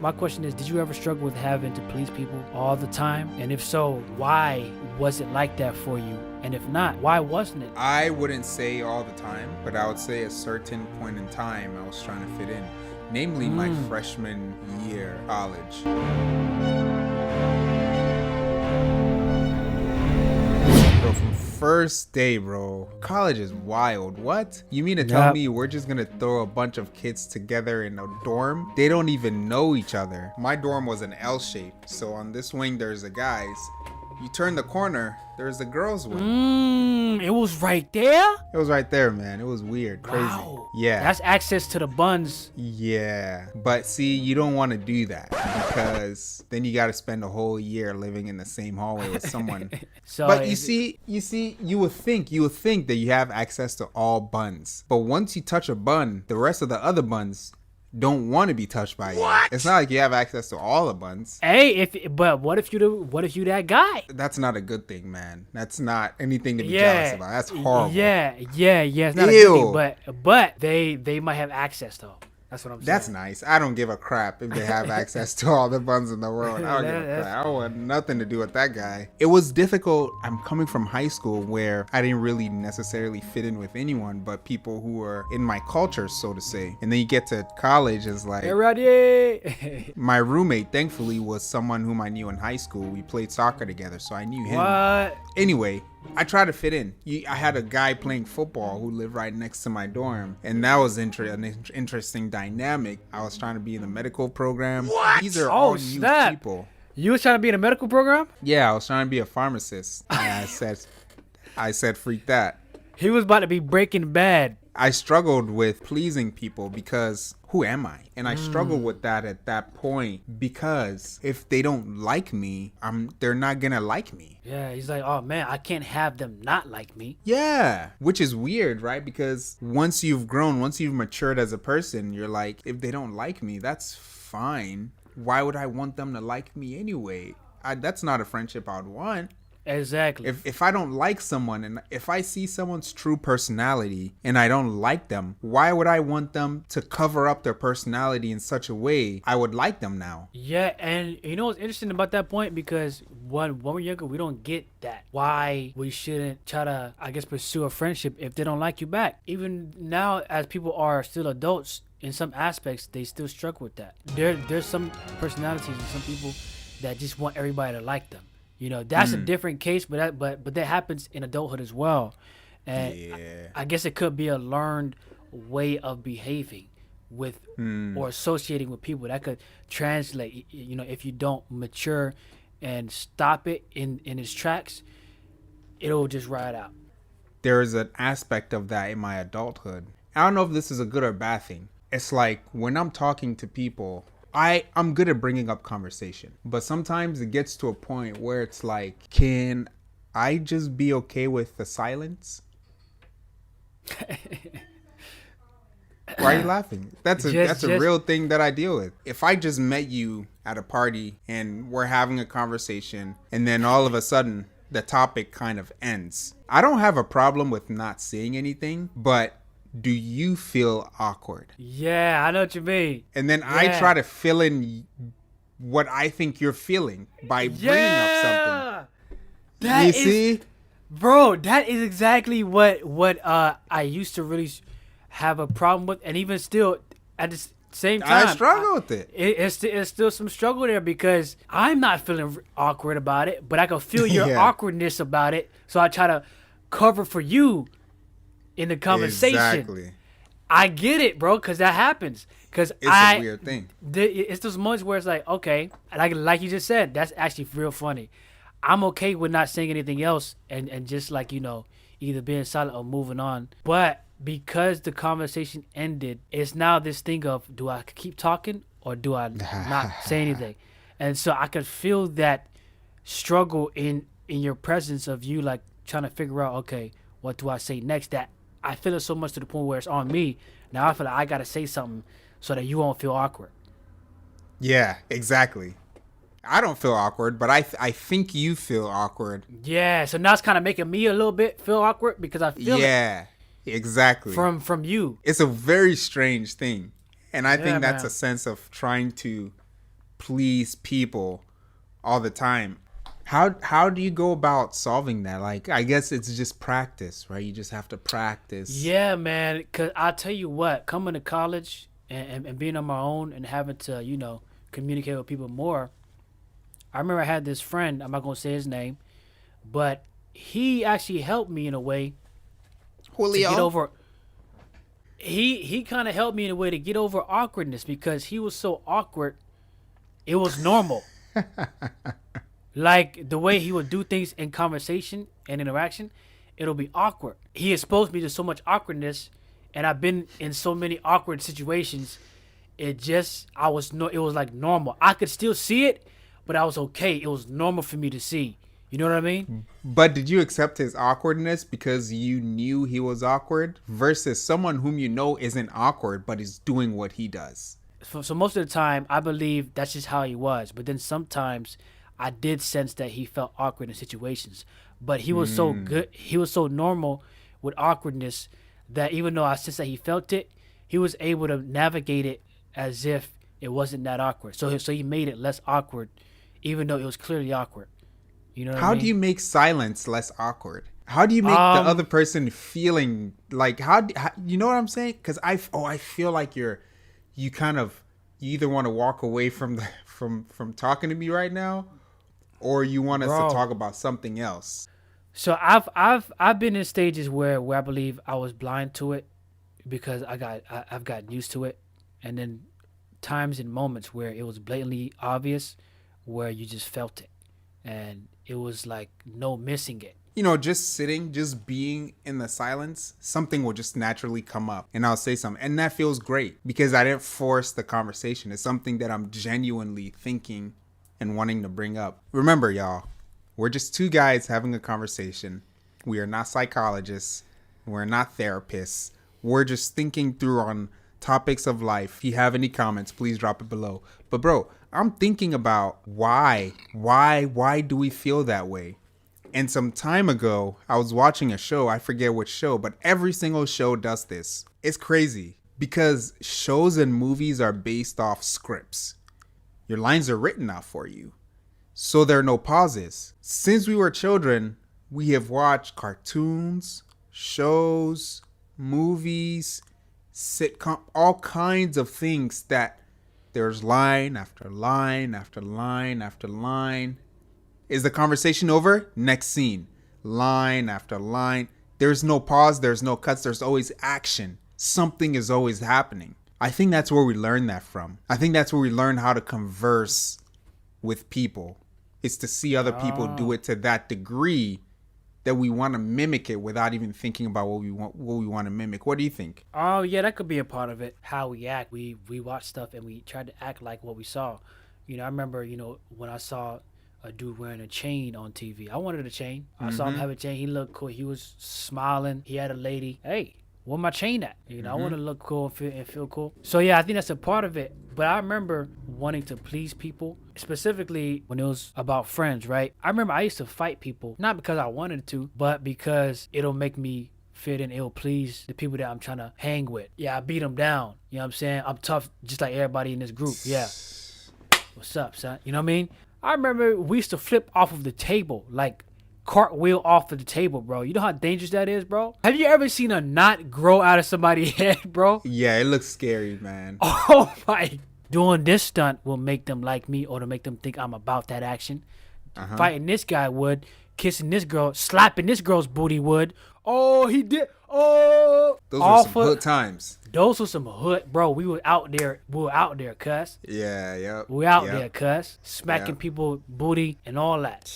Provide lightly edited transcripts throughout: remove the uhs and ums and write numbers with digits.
My question is, did you ever struggle with having to please people all the time? And if so, why was it like that for you? And if not, why wasn't it? I wouldn't say all the time, but I would say a certain point in time I was trying to fit in, namely my freshman year of college. Bro, from first day, bro, college is wild. What? You mean to tell Yep. me we're just gonna throw a bunch of kids together in a dorm? They don't even know each other. My dorm was an L shape, so on this wing there's the guys. You turn the corner, there's the girls wing. It was right there? It was right there, man. It was weird, crazy. Wow. Yeah. That's access to the buns. Yeah, but see, you don't want to do that because then you got to spend a whole year living in the same hallway with someone. So But you would think that you have access to all buns. But once you touch a bun, the rest of the other buns don't want to be touched by you. It's not like you have access to all the buns. Hey, but what if you that guy? That's not a good thing, man. That's not anything to be jealous about. That's horrible. Yeah. It's not a Ew. good thing, but they might have access though. That's what I'm saying. That's nice. I don't give a crap if they have access to all the buns in the world. I don't give a crap. I don't want nothing to do with that guy. It was difficult. I'm coming from high school where I didn't really necessarily fit in with anyone but people who were in my culture, so to say. And then you get to college, it's like Hey, ready? my roommate, thankfully, was someone whom I knew in high school. We played soccer together, so I knew him. What? Anyway, I tried to fit in. I had a guy playing football who lived right next to my dorm, and that was an interesting dynamic. I was trying to be in the medical program. What? These are Oh, all new snap. people. You was trying to be in a medical program? Yeah, I was trying to be a pharmacist. And I said, freak that. He was about to be Breaking Bad. I struggled with pleasing people because who am I? And I struggled with that at that point because if they don't like me, they're not gonna like me. Yeah, he's like, oh man, I can't have them not like me. Yeah, which is weird, right? Because once you've grown, once you've matured as a person, you're like, if they don't like me, that's fine. Why would I want them to like me anyway? That's not a friendship I'd want. Exactly. If I don't like someone and if I see someone's true personality and I don't like them, why would I want them to cover up their personality in such a way I would like them now? Yeah, and you know what's interesting about that point? Because when we're younger, we don't get that. Why we shouldn't try to, I guess, pursue a friendship if they don't like you back. Even now, as people are still adults, in some aspects, they still struggle with that. There's some personalities and some people that just want everybody to like them. You know, that's a different case, but that happens in adulthood as well. And Yeah. I guess it could be a learned way of behaving with or associating with people that could translate. You know, if you don't mature and stop it in its tracks, it'll just ride out. There is an aspect of that in my adulthood. I don't know if this is a good or bad thing. It's like when I'm talking to people, I'm good at bringing up conversation, but sometimes it gets to a point where it's like, can I just be okay with the silence? Why are you laughing? That's a real thing that I deal with. If I just met you at a party and we're having a conversation and then all of a sudden the topic kind of ends, I don't have a problem with not saying anything, but do you feel awkward? Yeah, I know what you mean. And then I try to fill in what I think you're feeling by bringing up something. You see? Bro, that is exactly what I used to really have a problem with, and even still at the same time I struggle with it. It's still some struggle there because I'm not feeling awkward about it, but I can feel your Yeah. awkwardness about it, so I try to cover for you in the conversation. Exactly. I get it, bro, because that happens. Because It's a weird thing. It's those moments where it's like, okay, like you just said, that's actually real funny. I'm okay with not saying anything else and just like, you know, either being silent or moving on. But because the conversation ended, it's now this thing of, do I keep talking or do I not say anything? And so I could feel that struggle in your presence of you like trying to figure out, okay, what do I say next? That I feel it so much to the point where it's on me. Now I feel like I got to say something so that you won't feel awkward. Yeah, exactly. I don't feel awkward, but I think you feel awkward. Yeah, so now it's kind of making me a little bit feel awkward because I feel it Yeah, exactly. from you. It's a very strange thing. And I think that's man. a sense of trying to please people all the time. How do you go about solving that? Like, I guess it's just practice, right? You just have to practice. Yeah, man. Because I'll tell you what, coming to college and being on my own and having to, communicate with people more, I remember I had this friend, I'm not going to say his name, but he actually helped me in a way Julio. to get over. He kind of helped me in a way to get over awkwardness because he was so awkward, it was normal. Like the way he would do things in conversation and interaction, it'll be awkward. He exposed me to so much awkwardness, and I've been in so many awkward situations. It was like normal. I could still see it, but I was okay. It was normal for me to see. You know what I mean? But did you accept his awkwardness because you knew he was awkward versus someone whom you know isn't awkward but is doing what he does? So most of the time, I believe that's just how he was. But then sometimes I did sense that he felt awkward in situations. But he was so good. He was so normal with awkwardness that even though I sensed that he felt it, he was able to navigate it as if it wasn't that awkward. So he made it less awkward, even though it was clearly awkward. You know what I mean? How do you make silence less awkward? How do you make the other person feeling like how you know what I'm saying? Because I feel like you either want to walk away from from talking to me right now, or you want us to talk about something else. So I've been in stages where I believe I was blind to it because I've gotten used to it, and then times and moments where it was blatantly obvious, where you just felt it, and it was like no missing it. Just sitting, just being in the silence, something will just naturally come up and I'll say something. And that feels great because I didn't force the conversation. It's something that I'm genuinely thinking and wanting to bring up. Remember, y'all, we're just two guys having a conversation. We are not psychologists. We're not therapists. We're just thinking through on topics of life. If you have any comments, please drop it below. But bro, I'm thinking about why do we feel that way? And some time ago, I was watching a show. I forget which show, but every single show does this. It's crazy because shows and movies are based off scripts. Your lines are written out for you, so there are no pauses. Since we were children, we have watched cartoons, shows, movies, sitcom, all kinds of things that there's line after line after line after line. Is the conversation over? Next scene. Line after line. There's no pause. There's no cuts. There's always action. Something is always happening. I think that's where we learn that from. I think that's where we learn how to converse with people. It's to see other people do it to that degree that we want to mimic it without even thinking about what we want to mimic. What do you think? Oh yeah, that could be a part of it. How we act. We watch stuff and we try to act like what we saw. I remember, when I saw a dude wearing a chain on TV. I wanted a chain. I saw him have a chain. He looked cool. He was smiling. He had a lady. Hey, where my chain at? I want to look cool and feel cool. So yeah, I think that's a part of it. But I remember wanting to please people, specifically when it was about friends, right? I remember I used to fight people, not because I wanted to, but because it'll make me fit and it'll please the people that I'm trying to hang with. Yeah, I beat them down. You know what I'm saying? I'm tough just like everybody in this group. Yeah. What's up, son? You know what I mean? I remember we used to flip off of the table, like cartwheel off of the table, bro. You know how dangerous that is, bro? Have you ever seen a knot grow out of somebody's head, bro? Yeah, it looks scary, man. Oh my. Doing this stunt will make them like me or to make them think I'm about that action. Fighting this guy would. Kissing this girl. Slapping this girl's booty would. Oh, he did. Oh. Those were some good times. Those were some hood, bro. We were out there, cuz. Yeah, yep. We out there, cuz. Smacking people booty and all that.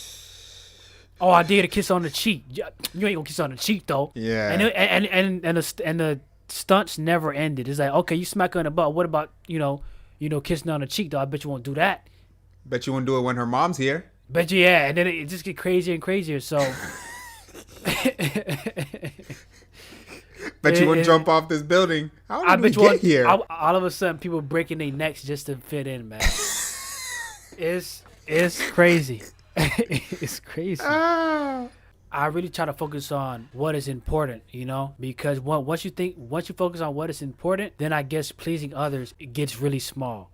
Oh, I did a kiss on the cheek. You ain't gonna kiss on the cheek though. Yeah. And the stunts never ended. It's like, okay, you smack her in the butt. What about kissing on the cheek though? I bet you won't do that. Bet you won't do it when her mom's here. Bet you, yeah. And then it just get crazier and crazier. So. Bet you wouldn't jump off this building. How did we get here? All of a sudden, people breaking their necks just to fit in, man. It's crazy. It's crazy. I really try to focus on what is important, because once you focus on what is important, then I guess pleasing others, it gets really small.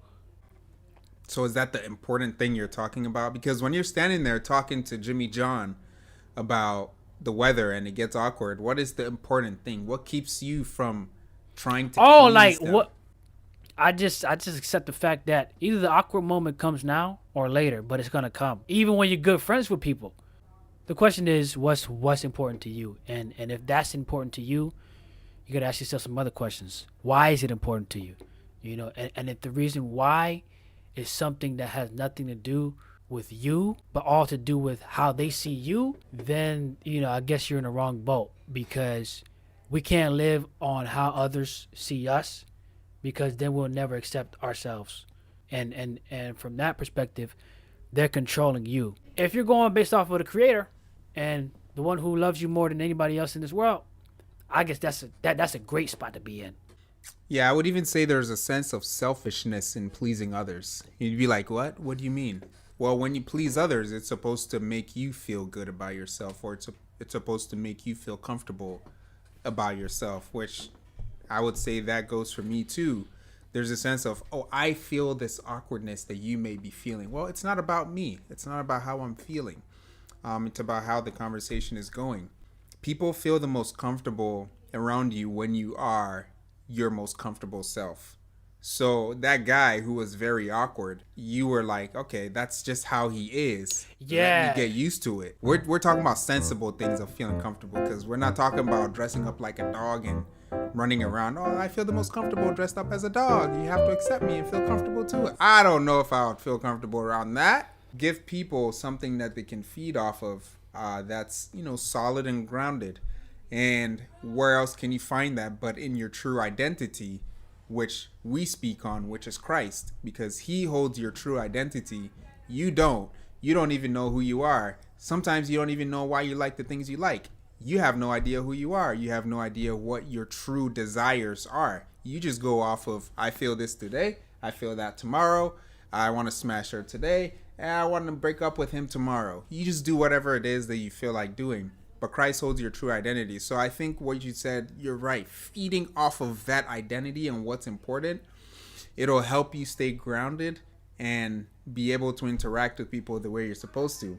So is that the important thing you're talking about? Because when you're standing there talking to Jimmy John about the weather and it gets awkward, what is the important thing? What keeps you from trying to please them? What? I just accept the fact that either the awkward moment comes now or later, but it's gonna come. Even when you're good friends with people. The question is, what's important to you? And if that's important to you, you gotta ask yourself some other questions. Why is it important to you? You know, and if the reason why is something that has nothing to do with you, but all to do with how they see you, then, you know, I guess you're in the wrong boat, because we can't live on how others see us, because then we'll never accept ourselves. And from that perspective, they're controlling you. If you're going based off of the creator and the one who loves you more than anybody else in this world, I guess that's a great spot to be in. Yeah, I would even say there's a sense of selfishness in pleasing others. You'd be like, what? What do you mean? Well, when you please others, it's supposed to make you feel good about yourself, or it's supposed to make you feel comfortable about yourself, which I would say that goes for me too. There's a sense of, oh, I feel this awkwardness that you may be feeling. Well, it's not about me. It's not about how I'm feeling. It's about how the conversation is going. People feel the most comfortable around you when you are your most comfortable self. So that guy who was very awkward, you were like, okay, that's just how he is. Yeah. Let me get used to it. We're talking about sensible things of feeling comfortable, because we're not talking about dressing up like a dog and running around. Oh, I feel the most comfortable dressed up as a dog. You have to accept me and feel comfortable too. I don't know if I would feel comfortable around that. Give people something that they can feed off of, that's, you know, solid and grounded. And where else can you find that but in your true identity, which we speak on, which is Christ, because he holds your true identity. You don't even know who you are. Sometimes you don't even know why you like the things you like. You have no idea who you are. You have no idea what your true desires are. You just go off of, I feel this today, I feel that tomorrow, I want to smash her today, and I want to break up with him tomorrow. You just do whatever it is that you feel like doing. But Christ holds your true identity. So I think what you said, you're right. Feeding off of that identity and what's important, it'll help you stay grounded and be able to interact with people the way you're supposed to.